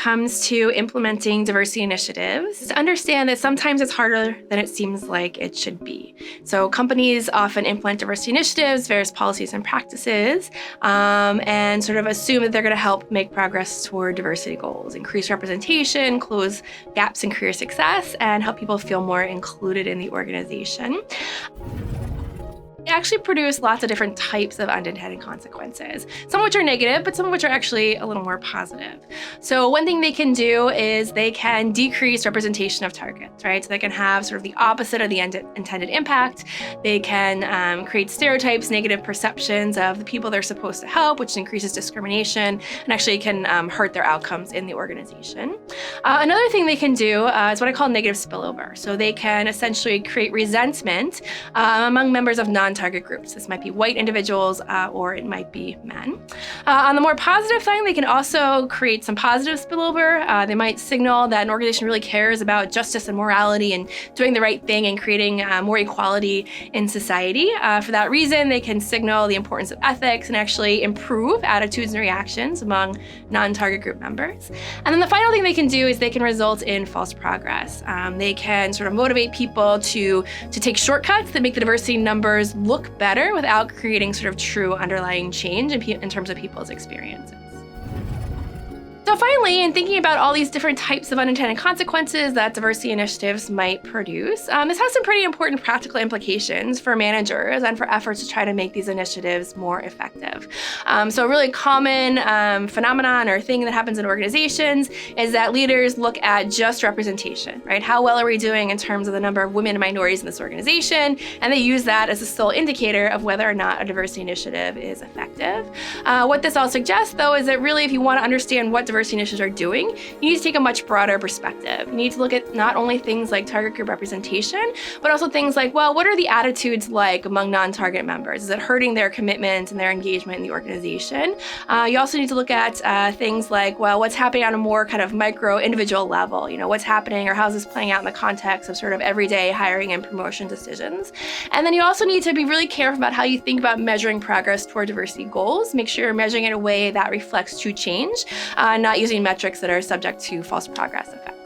comes to implementing diversity initiatives, to understand that sometimes it's harder than it seems like it should be. So companies often implement diversity initiatives, various policies and practices, and sort of assume that they're going to help make progress toward diversity goals, increase representation, close gaps in career success, and help people feel more included in the organization. They actually produce lots of different types of unintended consequences, some of which are negative, but some of which are actually a little more positive. So one thing they can do is they can decrease representation of targets, right? So they can have sort of the opposite of the intended impact. They can create stereotypes, negative perceptions of the people they're supposed to help, which increases discrimination and actually can hurt their outcomes in the organization. Another thing they can do is what I call negative spillover. So they can essentially create resentment among members of non-target groups. This might be white individuals or it might be men. On the more positive side, they can also create some positive spillover. They might signal that an organization really cares about justice and morality and doing the right thing and creating more equality in society. For that reason, they can signal the importance of ethics and actually improve attitudes and reactions among non-target group members. And then the final thing they can do is they can result in false progress. They can sort of motivate people to take shortcuts that make the diversity numbers look better without creating sort of true underlying change in terms of people's experiences. So finally, in thinking about all these different types of unintended consequences that diversity initiatives might produce, this has some pretty important practical implications for managers and for efforts to try to make these initiatives more effective. So a really common phenomenon or thing that happens in organizations is that leaders look at just representation, right? How well are we doing in terms of the number of women and minorities in this organization? And they use that as a sole indicator of whether or not a diversity initiative is effective. What this all suggests, though, is that really if you want to understand what diversity initiatives are doing, you need to take a much broader perspective. You need to look at not only things like target group representation, but also things like, well, what are the attitudes like among non-target members? Is it hurting their commitment and their engagement in the organization? You also need to look at things like, well, what's happening on a more kind of micro individual level? You know, what's happening or how's this playing out in the context of sort of everyday hiring and promotion decisions? And then you also need to be really careful about how you think about measuring progress toward diversity goals. Make sure you're measuring in a way that reflects true change, not using metrics that are subject to false progress effects.